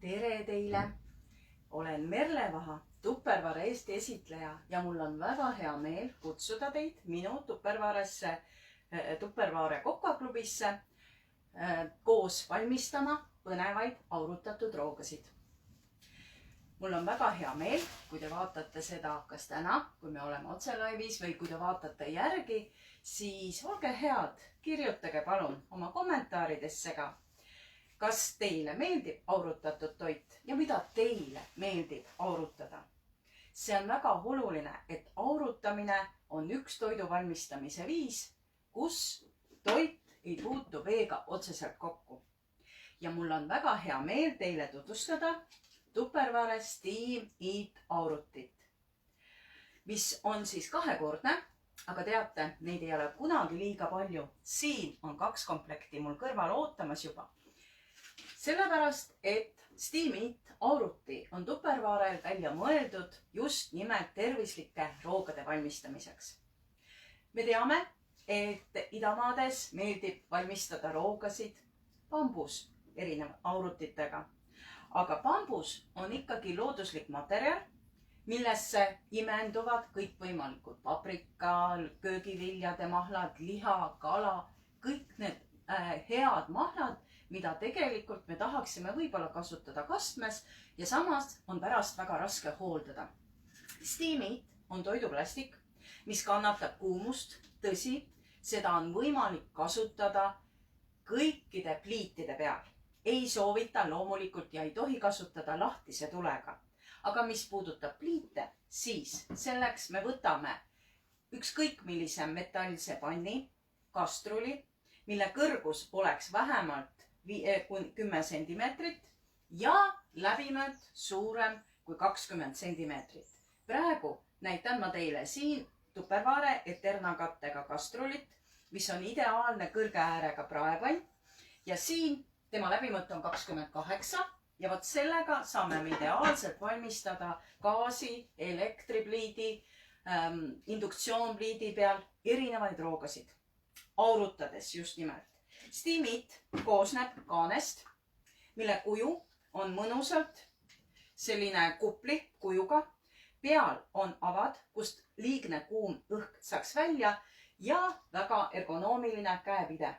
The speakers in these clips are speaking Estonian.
Tere teile! Olen Merle Vaha, Tupperware Eesti esitleja ja mul on väga hea meel kutsuda teid minu Tupperware kokaklubisse koos valmistama põnevaid aurutatud roogasid. Mul on väga hea meel, kui te vaatate seda kas täna, kui me oleme otse laivis või kui te vaatate järgi, siis olge head, kirjutage palun oma kommentaaridesse ka. Kas teile meeldib aurutatud toit ja mida teile meeldib aurutada? See on väga oluline, et aurutamine on üks toidu valmistamise viis, kus toit ei puutu veega otseselt kokku. Ja mul on väga hea meel teile tutvustada Tupperware Steam Eat aurutit, mis on siis kahekordne, aga teate, neid ei ole kunagi liiga palju. Siin on 2 komplekti mul kõrval ootamas juba. Sellepärast, et Steam Eat auruti on Tupperwarel välja mõeldud just nimelt tervislike roogade valmistamiseks. Me teame, et idamaades meeldib valmistada roogasid bambus erineva aurutitega. Aga bambus on ikkagi looduslik materjal, millesse imenduvad kõikvõimalikud paprika, köögiviljade mahlad, liha, kala, kõik need head mahlad, mida tegelikult me tahaksime võib-olla kasutada kastmes ja samas on pärast väga raske hooldada. Steam Eat on toiduplastik, mis kannatab kuumust. Tõsi, seda on võimalik kasutada kõikide pliitide peal. Ei soovita loomulikult ja ei tohi kasutada lahtise tulega. Aga mis puudutab pliite, siis selleks me võtame ükskõik millise metallse panni, kastruli, mille kõrgus oleks vähemalt 10 sentimeetrit ja läbimõõt suurem kui 20 sentimeetrit. Praegu näitan ma teile siin Tupperware Eterna kattega kastrulit, mis on ideaalne kõrge äärega praepann. Ja siin tema läbimõõt on 28 ja vot sellega saame me ideaalselt valmistada gaasi, elektripliidi, induktsioonpliidi peal erinevaid roogasid. Aurutades just nimelt. Steam Eat koosneb kaanest, mille kuju on mõnusalt selline kupli kujuga. Peal on avad, kust liigne kuum õhk saaks välja ja väga ergonoomiline käepide.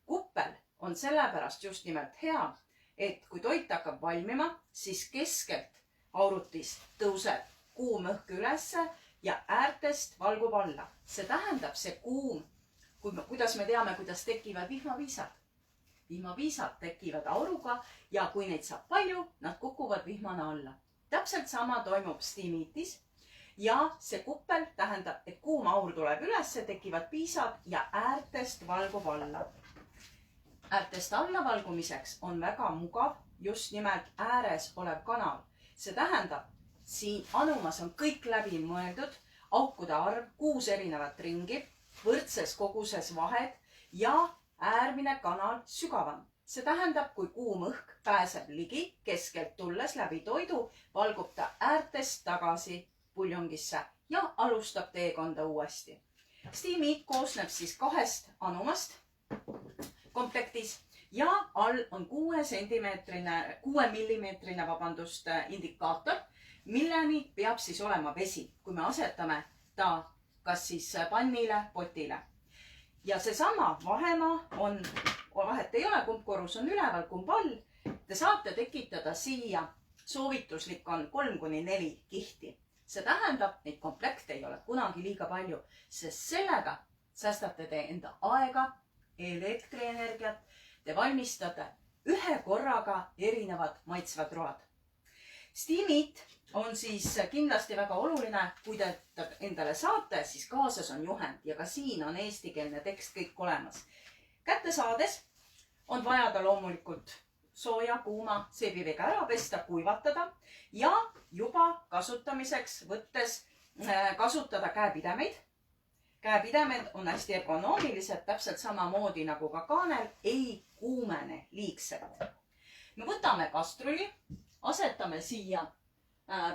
Kuppel on sellepärast just nimelt hea, et kui toit hakkab valmima, siis keskelt aurutis tõuseb kuum õhk ülesse ja äärtest valgub alla. See tähendab see kuum. Kuidas me teame, kuidas tekivad vihmaviisad? Vihmaviisad tekivad auruga ja kui neid saab palju, nad kukuvad vihmana alla. Täpselt sama toimub Steam Eatis ja see kuppel tähendab, et kuum aur tuleb üles, tekivad piisad ja äärtest valgub alla. Äärtest alla valgumiseks on väga mugav just nimelt ääres olev kanal. See tähendab, siin anumas on kõik läbi mõeldud, aukude arv 6 erinevat ringi, võrdses koguses vahed ja äärmine kanal sügavam. See tähendab, kui kuum õhk pääseb ligi keskelt tulles läbi toidu, valgub ta äärtest tagasi puljongisse ja alustab teekonda uuesti. Steam Eat koosneb siis 2 anumast komplektis ja all on 6 millimeetrine indikaator, milleni peab siis olema vesi, kui me asetame ta kas siis pannile, potile. Ja seesama vahemaa on, vahet ei ole, kumb korrus on üleval, kumb all. Te saate tekitada siia, soovituslik on 3-4 kihti. See tähendab, neid komplekte ei ole kunagi liiga palju, sest sellega säästate te enda aega, elektrienergiat, te valmistate ühe korraga erinevad maitsvad road. Steam Eat on siis kindlasti väga oluline, kui te endale saate, siis kaasas on juhend ja ka siin on eestikeelne tekst kõik olemas. Kätte saades on vaja ta loomulikult sooja, kuuma seebiveega ära pesta, kuivatada ja juba kasutamiseks võttes kasutada käepidemeid. Käepidemed on hästi ergonoomilised, täpselt samamoodi nagu ka kaanel, ei kuumene liigselt. Me võtame kastruli, asetame siia.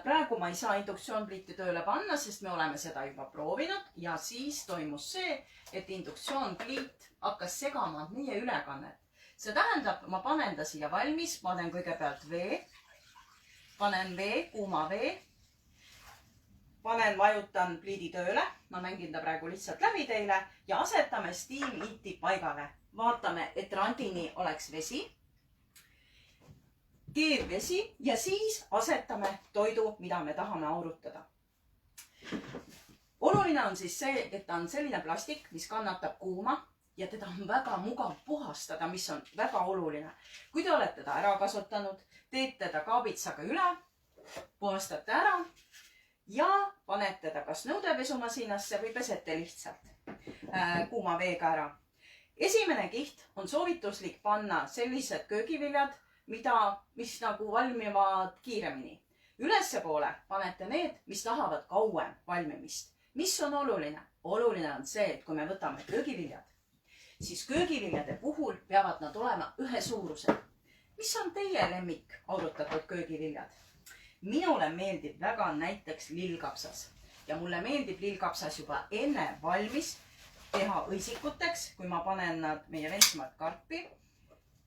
Praegu ma ei saa induktsioonpliiti tööle panna, sest me oleme seda juba proovinud ja siis toimus see, et induktsioonpliit hakkas segama meie ülekannet. see tähendab, ma panen ta siia valmis, panen kõigepealt vee, panen vee, kuuma vee, vajutan pliidi tööle, ma mängin ta praegu lihtsalt läbi teile ja asetame Steam Eati paigale. Vaatame, et randini oleks vesi, keevvesi ja siis asetame toidu, mida me tahame aurutada. Oluline on siis see, et ta on selline plastik, mis kannatab kuuma ja teda on väga mugav puhastada, mis on väga oluline. Kui te olete ta ära kasutanud, teete ta kaabitsaga üle, puhastate ära ja panete ta kas nõudepesumasinasse või pesete lihtsalt kuuma veega ära. Esimene kiht on soovituslik panna sellised köögiviljad, mis nagu valmivad kiiremini. Ülespoole panete need, mis tahavad kauem valmimist. Mis on oluline? Oluline on see, et kui me võtame köögiviljad, siis köögiviljade puhul peavad nad olema ühesuurused. Mis on teie lemmik aurutatud köögiviljad? Minule meeldib väga näiteks lillkapsas ja mulle meeldib lillkapsas juba enne valmis teha õisikuteks, kui ma panen nad meie ventsmat karpi,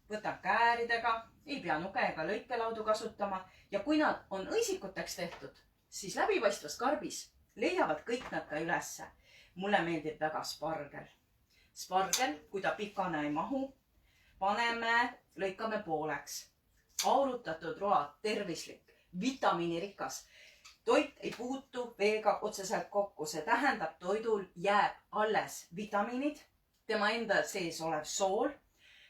võtan kääridega, ei pea nuge ega lõikelaudu kasutama ja kui nad on õisikuteks tehtud, siis läbipaistvas karbis leiavad kõik nad ka ülesse. Mulle meeldib väga spargel. Spargel, kui ta pikana ei mahu, paneme, lõikame pooleks. Aurutatud roa, tervislik, vitamiinirikas. Toit ei puutu veega otseselt kokku. See tähendab, toidul jääb alles vitamiinid, tema enda sees olev sool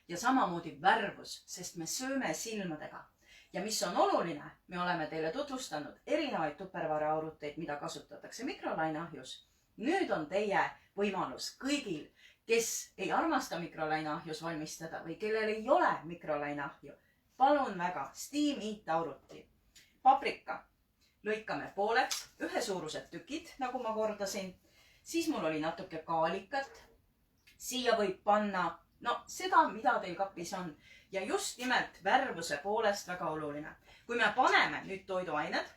ja samamoodi värvus, sest me sööme silmadega. Ja mis on oluline, me oleme teile tutvustanud erinevaid tupperware-auruteid, mida kasutatakse mikrolaineahjus. Nüüd on teie võimalus kõigil, kes ei armasta mikrolaineahjus valmistada või kellel ei ole mikrolaineahju. Palun väga, Steam Eat auruti. Paprika lõikame pooleks, ühesuurused tükid, nagu ma kordasin. Siis mul oli natuke kaalikat. Siia võib panna seda, mida teil kapis on. Ja just nimelt värvuse poolest väga oluline. Kui me paneme nüüd toiduained,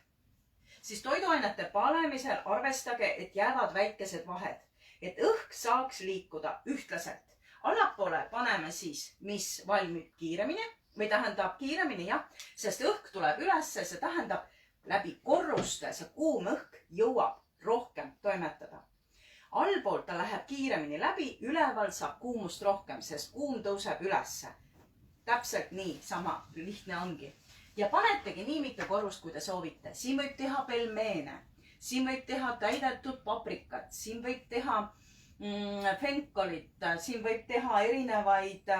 siis toiduainete panemisel arvestage, et jäävad väikesed vahed, et õhk saaks liikuda ühtlaselt. Allapoole paneme siis, mis valmib kiiremini, või tähendab kiiremini, jah, sest õhk tuleb ülesse, see tähendab läbi korruste, see kuum õhk jõuab rohkem toimetada. Allpool ta läheb kiiremini läbi, üleval saab kuumust rohkem, sest kuum tõuseb ülesse. Täpselt nii, sama lihtne ongi. Ja panetegi nii mitu korrust, kui te soovite. Siin võib teha pelmeene, siin võib teha täidetud paprikat, siin võib teha fenkolit, siin võib teha erinevaid,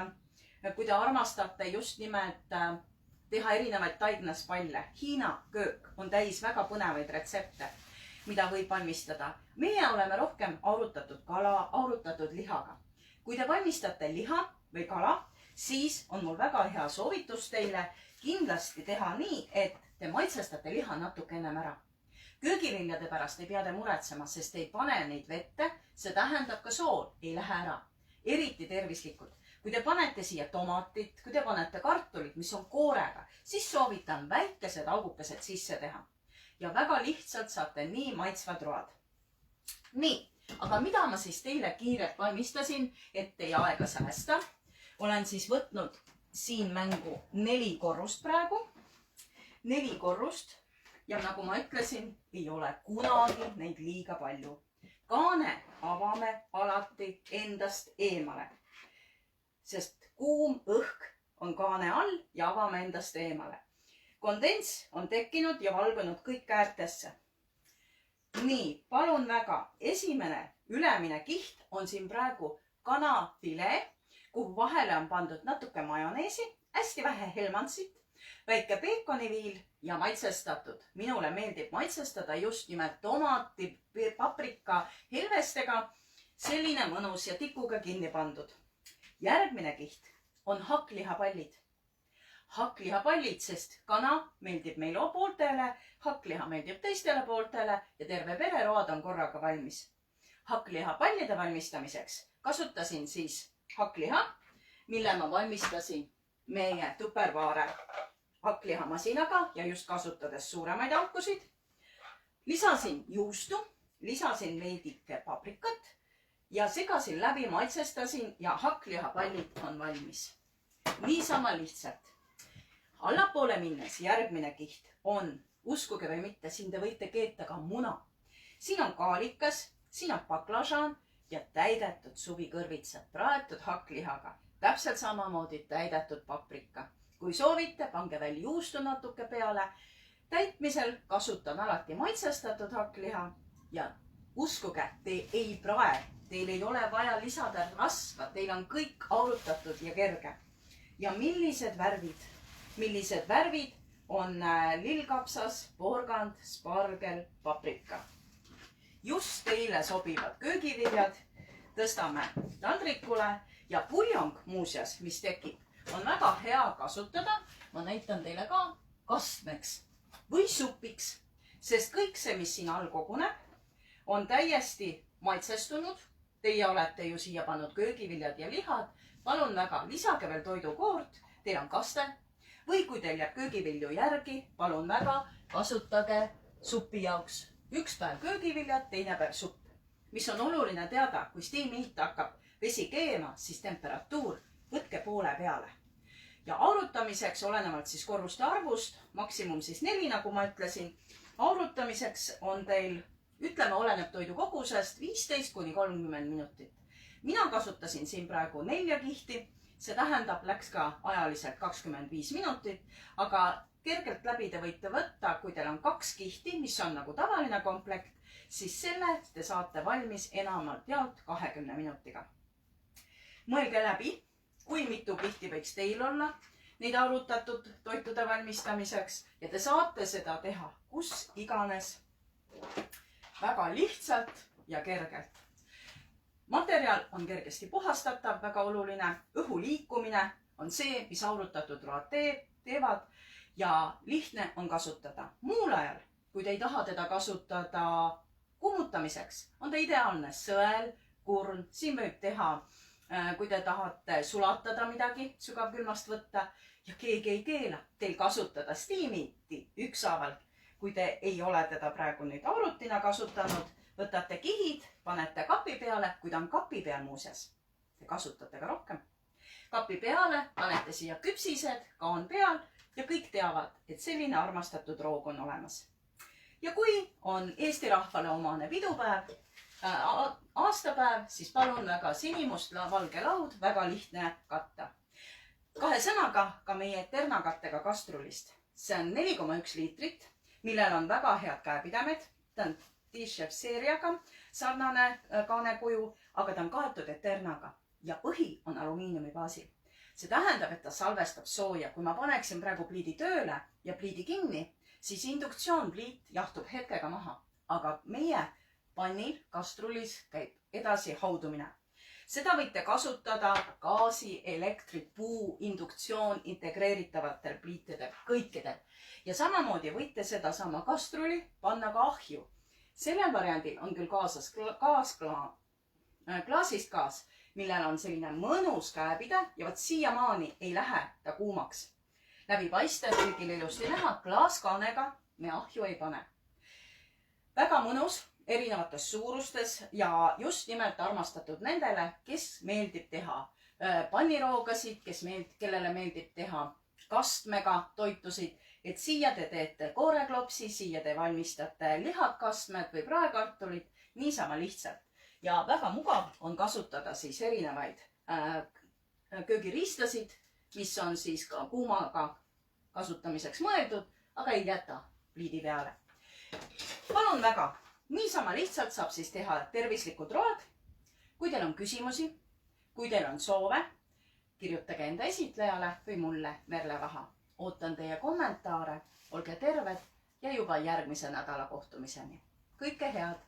kui te armastate just nimelt teha erinevaid taignespalle. Hiina köök on täis väga põnevaid retsepte, mida võib valmistada. Meie oleme rohkem aurutatud kala, aurutatud lihaga. Kui te valmistate liha või kala, siis on mul väga hea soovitus teile kindlasti teha nii, et te maitsestate liha natuke ennem ära. Köögiviljade pärast ei pea te muretsema, sest ei pane neid vette, see tähendab ka sool ei lähe ära. Eriti tervislikud. Kui te panete siia tomatit, kui te panete kartulit, mis on koorega, siis soovitan väikesed augukesed sisse teha. Ja väga lihtsalt saate nii maitsvad road. Nii, aga mida ma siis teile kiirelt valmistasin, et teie aega säästa? Olen siis võtnud siin mängu 4 korrust praegu. 4 korrust. Ja nagu ma ütlesin, ei ole kunagi neid liiga palju. Kaane avame alati endast eemale. Sest kuum õhk on kaane all ja avame endast eemale. Kondens on tekkinud ja valgunud kõik äärtesse. Nii, palun väga. Esimene ülemine kiht on siin praegu kanafilee, kuhu vahele on pandud natuke majoneesi, hästi vähe helmantsit, väike peekoniviil ja maitsestatud. Minule meeldib maitsestada just nimelt tomati, paprika, helvestega. Selline mõnus ja tikuga kinni pandud. Järgmine kiht on hakklihapallid. Hakklihapallid, sest kana meeldib meil pooltele, hakkliha meeldib teistele pooltele ja terve pereroad on korraga valmis. Hakklihapallide valmistamiseks kasutasin siis hakkliha, mille ma valmistasin meie tupperware hakklihamasinaga ja just kasutades suuremaid aukusid. Lisasin juustu, lisasin veidike paprikat ja segasin läbi, maitsestasin ja hakklihapallid on valmis. niisama lihtsalt. Allapoole minnes järgmine kiht on, uskuge või mitte, siin te võite keeta ka muna. Siin on kaalikas, siin on baklažaan ja täidetud suvikõrvitsad, praetud hakklihaga. Täpselt samamoodi täidetud paprika. Kui soovite, pange veel juustu natuke peale. Täitmisel kasutan alati maitsestatud hakkliha ja uskuge, te ei prae, teil ei ole vaja lisada rasva, teil on kõik aurutatud ja kerge. Ja millised värvid on lillkapsas, porgand, spargel, paprika. Just teile sobivad köögiviljad tõstame taldrikule ja puljong muuseas, mis tekib, on väga hea kasutada. Ma näitan teile ka kastmeks või supiks, sest kõik see, mis siin all koguneb, on täiesti maitsestunud. Teie olete ju siia pannud köögiviljad ja lihad. Palun väga, lisage veel toidukoort, teil on kaste. Või kui teil jääb köögivilju järgi, palun väga, kasutage supi jaoks. Üks päev köögiviljad, teine päev supp. Mis on oluline teada, kui stiimilt hakkab vesi keema, siis temperatuur võtke poole peale. Ja aurutamiseks, olenevalt siis korruste arvust, maksimum siis 4, nagu ma ütlesin. Aurutamiseks on teil, ütleme, oleneb toidu kogusest 15–30 minutit. Mina kasutasin siin praegu 4 kihti. See tähendab, läks ka ajaliselt 25 minutit, aga kergelt läbi te võite võtta, kui teil on 2 kihti, mis on nagu tavaline komplekt, siis selle te saate valmis enamalt jaolt 20 minutiga. Mõelge läbi, kui mitu kihti võiks teil olla neid aurutatud toitude valmistamiseks ja te saate seda teha kus iganes väga lihtsalt ja kergelt. Materjal on kergesti puhastatav, väga oluline. Õhu liikumine on see, mis aurutatud road teevad ja lihtne on kasutada. Muul ajal, kui te ei taha teda kasutada kuumutamiseks, on ta ideaalne sõel, kurn. Siin võib teha, kui te tahate sulatada midagi, sügavkülmast võtta ja keegi ei keela teil kasutada stiimiti ükshaaval. Kui te ei ole teda praegu nüüd aurutina kasutanud, võtate kihid, panete kapi peale, kui ta on kapi peal muuseas. Te kasutate ka rohkem. Kapi peale panete siia küpsised, kaan peal ja kõik teavad, et selline armastatud roog on olemas. Ja kui on Eesti rahvale omane pidupäev, aastapäev, siis palun väga sinimust valge laud, väga lihtne katta. 2 sõnaga ka meie ternakattega kastrulist. See on 4,1 liitrit, millel on väga head käepidemed. Ta on T-Chef seeriaga sarnane kaanekuju, aga ta on kaetud eternaga ja põhi on alumiiniumi baasil. See tähendab, et ta salvestab sooja. Kui ma paneksin praegu pliidi tööle ja pliidi kinni, siis induktsioonpliit jahtub hetkega maha. Aga meie pannil, kastrulis käib edasi haudumine. Seda võite kasutada gaasi, elektrit, puu, induktsioon, integreeritavatel pliitidel, kõikidel. Ja samamoodi võite seda sama kastruli panna ka ahju. Sellel variandil on küll kaasas klaasist gaas, millel on selline mõnus käepide ja võt siiamaani ei lähe ta kuumaks. Läbipaistev, kõigil ilusti näha, klaaskaanega me ahju ei pane. Väga mõnus, erinevates suurustes ja just nimelt armastatud nendele, kes meeldib teha panniroogasid, kellele meeldib teha kastmega toitusid, et siia te teete kooreklopsi, siia te valmistate lihakastmed või praekartulit, niisama lihtsalt. Ja väga mugav on kasutada siis erinevaid köögiriistasid, mis on siis ka kuumaga kasutamiseks mõeldud, aga ei jäta pliidi peale. Palun väga, niisama lihtsalt saab siis teha tervislikud road. Kui teil on küsimusi, kui teil on soove, kirjutage enda esitlejale või mulle Merle Vaha. Ootan teie kommentaare, olge terved ja juba järgmise nädala kohtumiseni. Kõike head!